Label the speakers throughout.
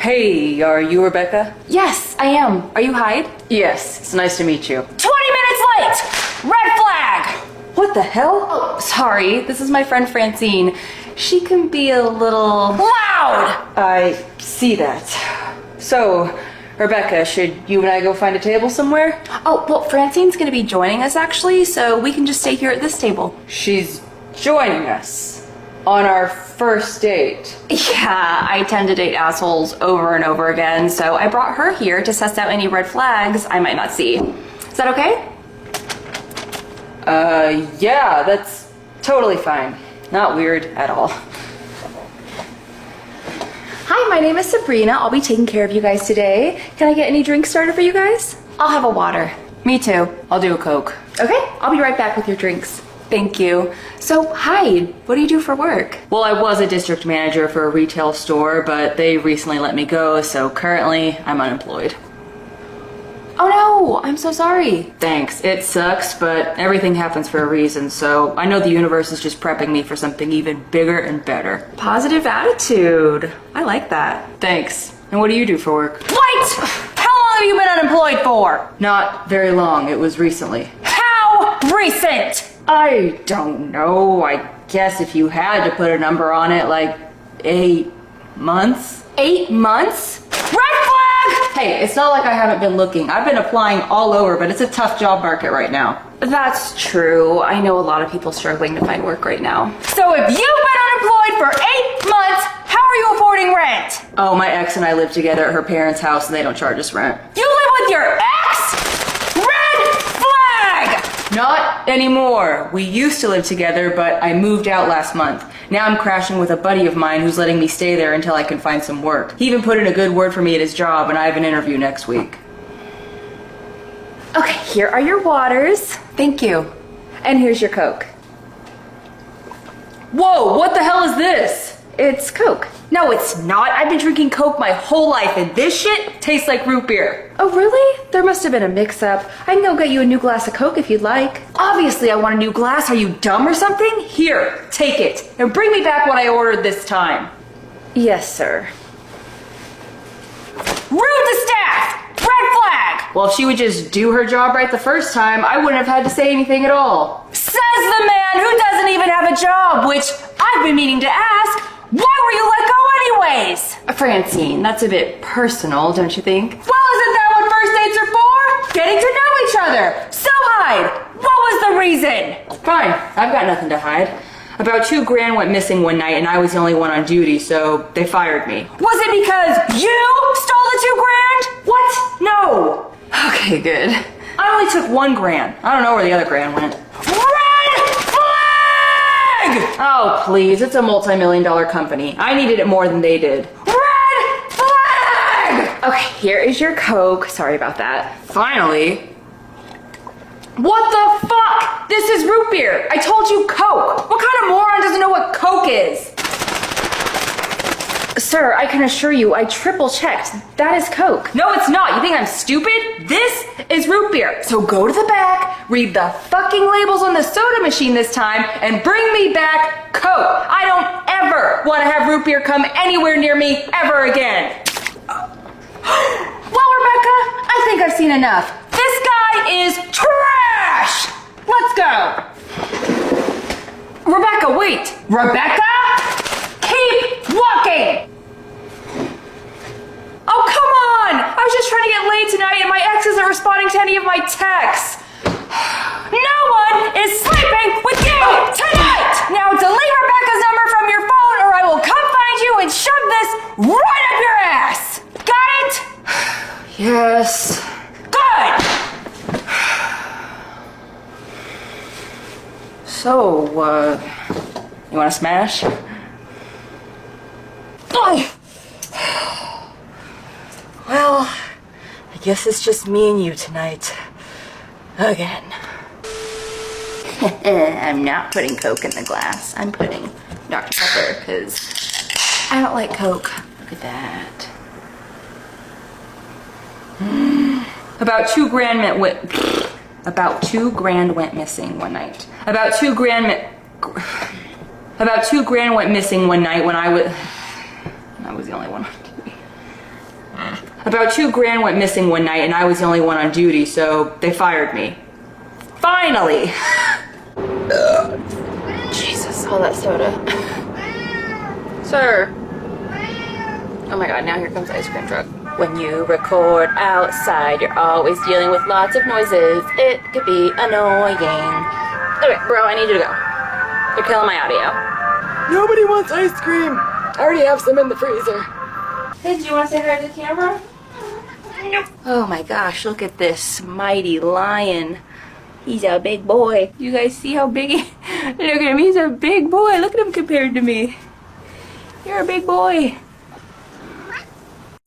Speaker 1: Hey, are you Rebecca?
Speaker 2: Yes, I am. Are you Hyde?
Speaker 1: Yes, it's nice to meet you.
Speaker 2: 20 minutes late! Red flag!
Speaker 1: What the hell?
Speaker 2: Oh, sorry. This is my friend Francine. She can be a little loud!
Speaker 1: I see that. So, Rebecca, should you and I go find a table somewhere?
Speaker 2: Oh, well, Francine's gonna be joining us actually, so we can just stay here at this table.
Speaker 1: She's joining us on our first date.
Speaker 2: Yeah, I tend to date assholes over and over again, so I brought her here to suss out any red flags I might not see. Is that okay?
Speaker 1: Yeah, that's totally fine. Not weird at all.
Speaker 2: Hi, my name is Sabrina. I'll be taking care of you guys today. Can I get any drinks started for you guys? I'll have a water.
Speaker 1: Me too. I'll do a Coke.
Speaker 2: Okay, I'll be right back with your drinks. Thank you. So, Hyde, what do you do for work?
Speaker 1: Well, I was a district manager for a retail store, but they recently let me go, so currently I'm unemployed.
Speaker 2: Oh no, I'm so sorry.
Speaker 1: Thanks. It sucks, but everything happens for a reason, so I know the universe is just prepping me for something even bigger and better.
Speaker 2: Positive attitude. I like that.
Speaker 1: Thanks. And what do you do for work?
Speaker 2: What? How long have you been unemployed for?
Speaker 1: Not very long. It was recently.
Speaker 2: How recent?
Speaker 1: I don't know. I guess if you had to put a number on it, like 8 months?
Speaker 2: 8 months? Red flag!
Speaker 1: Hey, it's not like I haven't been looking. I've been applying all over, but it's a tough job market right now.
Speaker 2: That's true. I know a lot of people struggling to find work right now. So if you've been unemployed for 8 months, how are you affording rent?
Speaker 1: Oh, my ex and I live together at her parents' house and they don't charge us rent.
Speaker 2: You live with your ex? Red flag!
Speaker 1: Not anymore. We used to live together, but I moved out last month. Now I'm crashing with a buddy of mine who's letting me stay there until I can find some work. He even put in a good word for me at his job, and I have an interview next week.
Speaker 2: Okay, here are your waters. Thank you. And here's your Coke.
Speaker 1: Whoa, what the hell is this?
Speaker 2: It's Coke.
Speaker 1: No, it's not. I've been drinking Coke my whole life, and this shit tastes like root beer.
Speaker 2: Oh, really? There must have been a mix-up. I can go get you a new glass of Coke if you'd like.
Speaker 1: Obviously, I want a new glass. Are you dumb or something? Here, take it, and bring me back what I ordered this time.
Speaker 2: Yes, sir.
Speaker 1: Rude to staff! Red flag! Well, if she would just do her job right the first time, I wouldn't have had to say anything at all.
Speaker 2: Says the man who doesn't even have a job, which I've been meaning to ask. Why were you let go anyways?
Speaker 1: Francine, that's a bit personal, don't you think?
Speaker 2: Well, isn't that what first dates are for? Getting to know each other. So, Hyde, what was the reason?
Speaker 1: Fine, I've got nothing to hide. About $2,000 went missing one night and I was the only one on duty, so they fired me.
Speaker 2: Was it because you stole the $2,000?
Speaker 1: What? No. Okay, good. I only took $1,000. I don't know where the other grand went.
Speaker 2: Red flag!
Speaker 1: Oh, please, it's a multi-million-dollar company. I needed it more than they did.
Speaker 2: Red flag! Okay, here is your Coke. Sorry about that.
Speaker 1: Finally. What the fuck? This is root beer. I told you Coke. What kind of moron doesn't know what Coke is?
Speaker 2: Sir, I can assure you, I triple checked. That is Coke.
Speaker 1: No, it's not. You think I'm stupid? This is root beer. So go to the back, read the fucking labels on the soda machine this time, and bring me back Coke. I don't ever want to have root beer come anywhere near me ever again.
Speaker 2: Well, Rebecca, I think I've seen enough. This guy is trash! Let's go.
Speaker 1: Rebecca, wait.
Speaker 2: Rebecca? Keep walking!
Speaker 1: Oh, come on! I was just trying to get laid tonight and my ex isn't responding to any of my texts.
Speaker 2: No one is sleeping with you tonight! Now delete Rebecca's number from your phone or I will come find you and shove this right up your ass! Got it?
Speaker 1: Yes.
Speaker 2: Good!
Speaker 1: So, you wanna smash? Well, I guess it's just me and you tonight. Again.
Speaker 2: I'm not putting Coke in the glass. I'm putting Dr. Pepper because I don't like Coke.
Speaker 1: Look at that. About $2,000 went missing one night. About $2,000 went missing one night when I was the only one on duty. About $2,000 went missing one night and I was the only one on duty, so they fired me. Finally! Jesus, all that soda. Sir. Oh my god, now here comes the ice cream truck. When you record outside, you're always dealing with lots of noises. It could be annoying. Okay, bro, I need you to go. You're killing my audio. Nobody wants ice cream. I already have some in the freezer. Hey, do you want to say hi to the camera? Nope. Oh my gosh, look at this mighty lion. He's a big boy. You guys see how big he... Look at him, he's a big boy. Look at him compared to me. You're a big boy.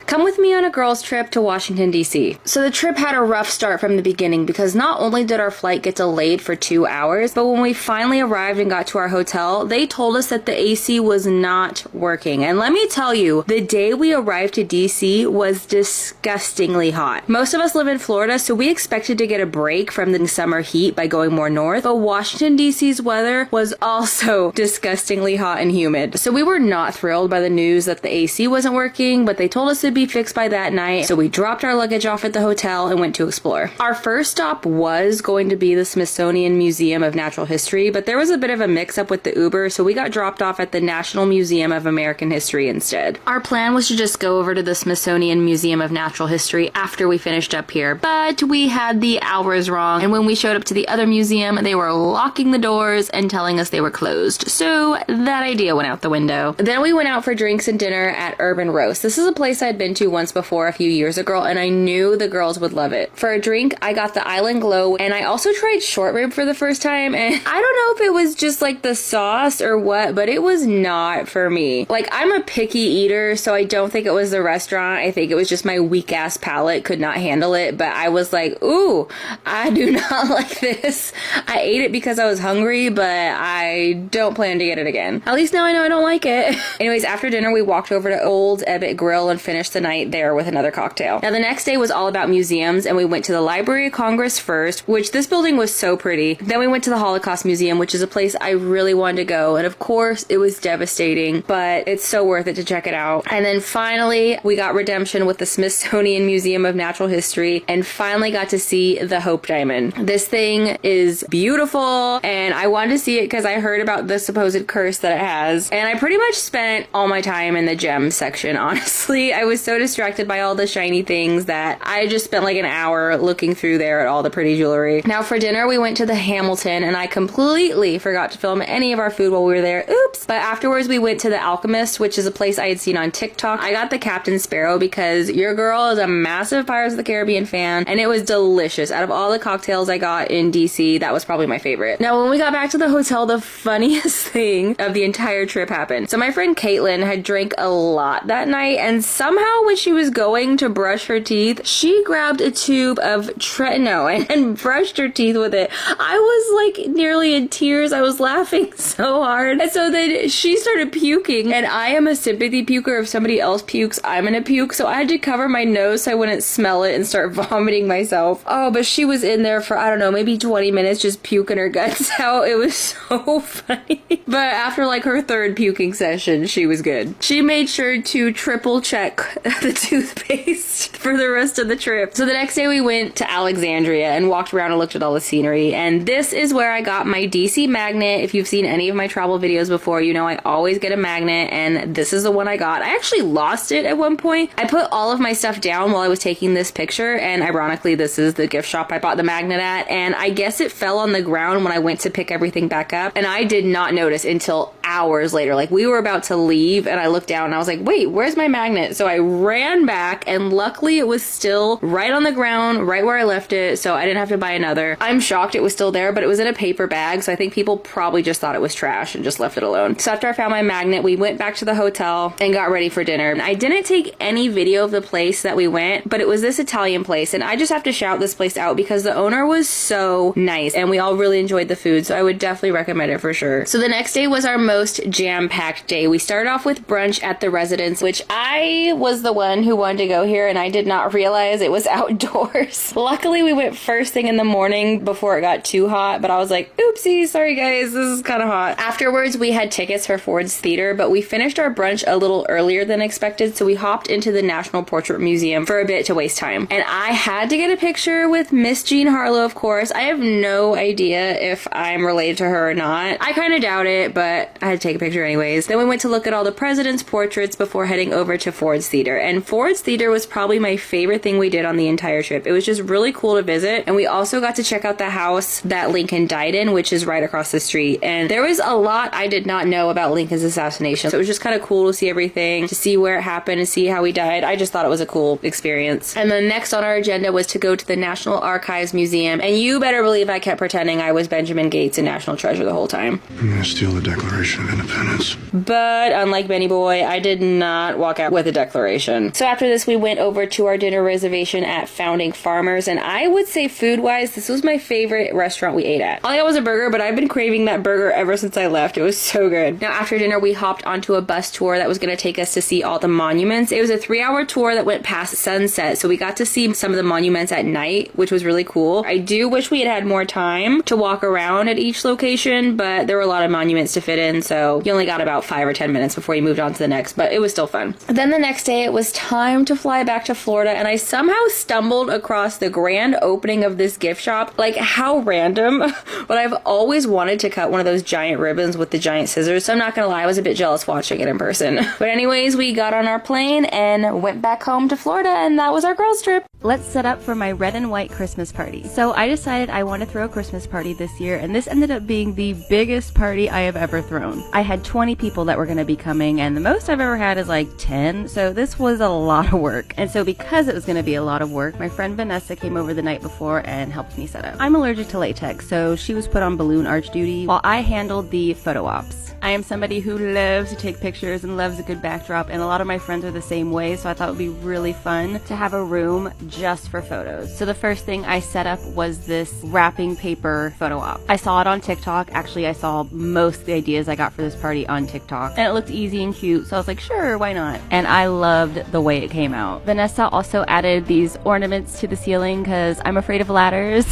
Speaker 1: Come with me on a girls' trip to Washington, D.C. So the trip had a rough start from the beginning because not only did our flight get delayed for 2 hours, but when we finally arrived and got to our hotel, they told us that the AC was not working. And let me tell you, the day we arrived to D.C. was disgustingly hot. Most of us live in Florida, so we expected to get a break from the summer heat by going more north, but Washington, D.C.'s weather was also disgustingly hot and humid. So we were not thrilled by the news that the AC wasn't working, but they told us it'd be fixed by that night, so we dropped our luggage off at the hotel and went to explore. Our first stop was going to be the Smithsonian Museum of Natural History, but there was a bit of a mix-up with the Uber, so we got dropped off at the National Museum of American History instead. Our plan was to just go over to the Smithsonian Museum of Natural History after we finished up here, but we had the hours wrong, and when we showed up to the other museum, they were locking the doors and telling us they were closed, so that idea went out the window. Then we went out for drinks and dinner at Urban Roast. This is a place I'd been to once before a few years ago, and I knew the girls would love it. For a drink, I got the Island Glow, and I also tried short rib for the first time, and I don't know if it was just like the sauce or what, but it was not for me. Like, I'm a picky eater, so I don't think it was the restaurant. I think it was just my weak ass palate could not handle it, but I was like, ooh, I do not like this. I ate it because I was hungry, but I don't plan to get it again. At least now I know I don't like it. Anyways, after dinner, we walked over to Old Ebbitt Grill and finished the night there with another cocktail. Now the next day was all about museums, and we went to the Library of Congress first, which this building was so pretty. Then we went to the Holocaust Museum, which is a place I really wanted to go, and of course it was devastating, but it's so worth it to check it out. And then finally we got redemption with the Smithsonian Museum of Natural History and finally got to see the Hope Diamond. This thing is beautiful, and I wanted to see it because I heard about the supposed curse that it has, and I pretty much spent all my time in the gem section, honestly. I was so distracted by all the shiny things that I just spent like an hour looking through there at all the pretty jewelry. Now for dinner, we went to the Hamilton, and I completely forgot to film any of our food while we were there. Oops. But afterwards, we went to the Alchemist, which is a place I had seen on TikTok. I got the Captain Sparrow because your girl is a massive Pirates of the Caribbean fan, and it was delicious. Out of all the cocktails I got in DC, that was probably my favorite. Now, when we got back to the hotel, the funniest thing of the entire trip happened. So my friend Caitlin had drank a lot that night, and somehow when she was going to brush her teeth, she grabbed a tube of Tretinoin and brushed her teeth with it. I was like nearly in tears. I was laughing so hard. And so then she started puking, and I am a sympathy puker. If somebody else pukes, I'm gonna puke. So I had to cover my nose so I wouldn't smell it and start vomiting myself. Oh, but she was in there for, I don't know, maybe 20 minutes just puking her guts out. It was so funny. But after like her third puking session, she was good. She made sure to triple check the toothpaste for the rest of the trip. So the next day we went to Alexandria and walked around and looked at all the scenery, and this is where I got my DC magnet. If you've seen any of my travel videos before, you know I always get a magnet, and this is the one I got. I actually lost it at one point. I put all of my stuff down while I was taking this picture, and ironically this is the gift shop I bought the magnet at, and I guess it fell on the ground when I went to pick everything back up, and I did not notice until hours later. Like, we were about to leave and I looked down and I was like, wait, where's my magnet? So I ran back, and luckily it was still right on the ground, right where I left it, so I didn't have to buy another. I'm shocked it was still there, but it was in a paper bag, so I think people probably just thought it was trash and just left it alone. So after I found my magnet, we went back to the hotel and got ready for dinner. I didn't take any video of the place that we went, but it was this Italian place, and I just have to shout this place out because the owner was so nice and we all really enjoyed the food, so I would definitely recommend it for sure. So the next day was our most jam-packed day. We started off with brunch at the residence, which I was was the one who wanted to go here, and I did not realize it was outdoors. Luckily, we went first thing in the morning before it got too hot, but I was like, oopsie, sorry guys, this is kind of hot. Afterwards, we had tickets for Ford's Theater, but we finished our brunch a little earlier than expected, so we hopped into the National Portrait Museum for a bit to waste time. And I had to get a picture with Miss Jean Harlow, of course. I have no idea if I'm related to her or not. I kind of doubt it, but I had to take a picture anyways. Then we went to look at all the president's portraits before heading over to Ford's Theater. And Ford's Theater was probably my favorite thing we did on the entire trip. It was just really cool to visit. And we also got to check out the house that Lincoln died in, which is right across the street. And there was a lot I did not know about Lincoln's assassination. So it was just kind of cool to see everything, to see where it happened, and see how he died. I just thought it was a cool experience. And then next on our agenda was to go to the National Archives Museum. And you better believe I kept pretending I was Benjamin Gates in National Treasure the whole time.
Speaker 3: I'm gonna steal the Declaration of Independence.
Speaker 1: But unlike Benny Boy, I did not walk out with a declaration. So after this, we went over to our dinner reservation at Founding Farmers. And I would say food-wise, this was my favorite restaurant we ate at. All I got was a burger, but I've been craving that burger ever since I left. It was so good. Now after dinner, we hopped onto a bus tour that was going to take us to see all the monuments. It was a 3-hour tour that went past sunset, so we got to see some of the monuments at night, which was really cool. I do wish we had had more time to walk around at each location, but there were a lot of monuments to fit in, so you only got about 5 or 10 minutes before you moved on to the next, but it was still fun. Then the next day, it was time to fly back to Florida, and I somehow stumbled across the grand opening of this gift shop. Like, how random, but I've always wanted to cut one of those giant ribbons with the giant scissors, so I'm not gonna lie, I was a bit jealous watching it in person. But anyways, we got on our plane and went back home to Florida, and that was our girls trip.
Speaker 4: Let's set up for my red and white Christmas party. So I decided I want to throw a Christmas party this year, and this ended up being the biggest party I have ever thrown. I had 20 people that were going to be coming, and the most I've ever had is like 10, so this was a lot of work. And so because it was going to be a lot of work, my friend Vanessa came over the night before and helped me set up. I'm allergic to latex, so she was put on balloon arch duty while I handled the photo ops. I am somebody who loves to take pictures and loves a good backdrop, and a lot of my friends are the same way, so I thought it would be really fun to have a room just for photos. So the first thing I set up was this wrapping paper photo op. I saw it on TikTok. Actually, I saw most of the ideas I got for this party on TikTok, and it looked easy and cute, so I was like, sure, why not? And I loved the way it came out. Vanessa also added these ornaments to the ceiling because I'm afraid of ladders.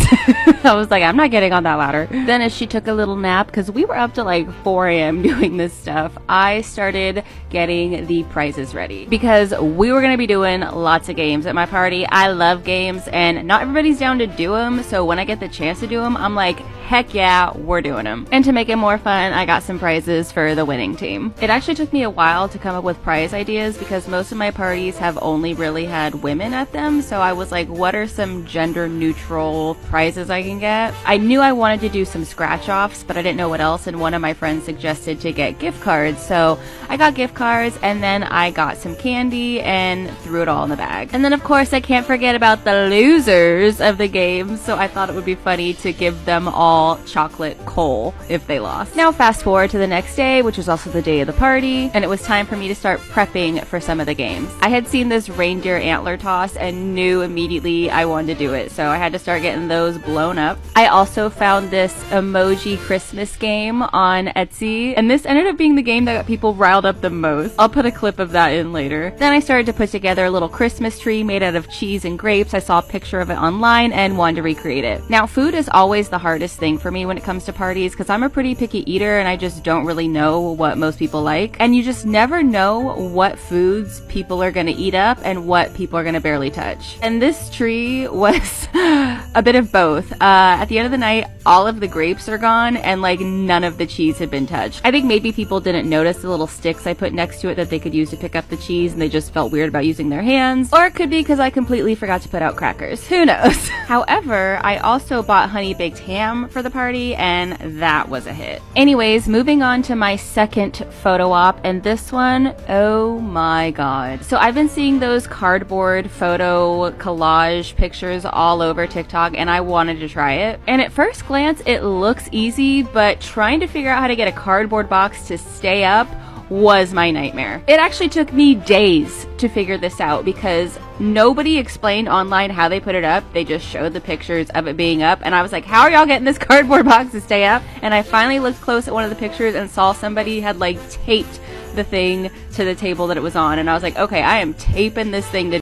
Speaker 4: I was like, I'm not getting on that ladder. Then as she took a little nap, because we were up to like 4 a.m. doing this stuff, I started getting the prizes ready because we were going to be doing lots of games at my party. I love games, and not everybody's down to do them, so when I get the chance to do them, I'm like, heck yeah, we're doing them. And to make it more fun, I got some prizes for the winning team. It actually took me a while to come up with prize ideas because most of my parties have only really had women at them, so I was like, what are some gender neutral prizes I can get? I knew I wanted to do some scratch offs, but I didn't know what else, and one of my friends suggested to get gift cards, so I got gift cards, and then I got some candy and threw it all in the bag. And then of course I can't forget about the losers of the game, so I thought it would be funny to give them all chocolate coal if they lost. Now fast forward to the next day, which was also the day of the party, and it was time for me to start prepping for some of the games. I had seen this reindeer antler toss and knew immediately I wanted to do it, so I had to start getting those blown up. I also found this emoji Christmas game on Etsy, and this ended up being the game that got people riled up the most. I'll put a clip of that in later. Then I started to put together a little Christmas tree made out of cheese and grapes. I saw a picture of it online and wanted to recreate it. Now food is always the hardest thing for me when it comes to parties because I'm a pretty picky eater and I just don't really know what most people like, and you just never know what foods people are going to eat up and what people are going to barely touch. And this tree was a bit of both. At the end of the night, all of the grapes are gone and like none of the cheese had been touched. I think maybe people didn't notice the little sticks I put next to it that they could use to pick up the cheese and they just felt weird about using their hands, or it could be because I completely forgot to put out crackers. Who knows? However, I also bought honey baked ham for the party, and that was a hit. Anyways, moving on to my second photo op, and this one, oh my god. So I've been seeing those cardboard photo collage pictures all over TikTok, and I wanted to try it. And at first glance, it looks easy, but trying to figure out how to get a cardboard box to stay up was my nightmare. It actually took me days to figure this out because nobody explained online how they put it up. They just showed the pictures of it being up, and I was like, how are y'all getting this cardboard box to stay up? And I finally looked close at one of the pictures and saw somebody had like taped the thing to the table that it was on, and I was like, okay, I am taping this thing to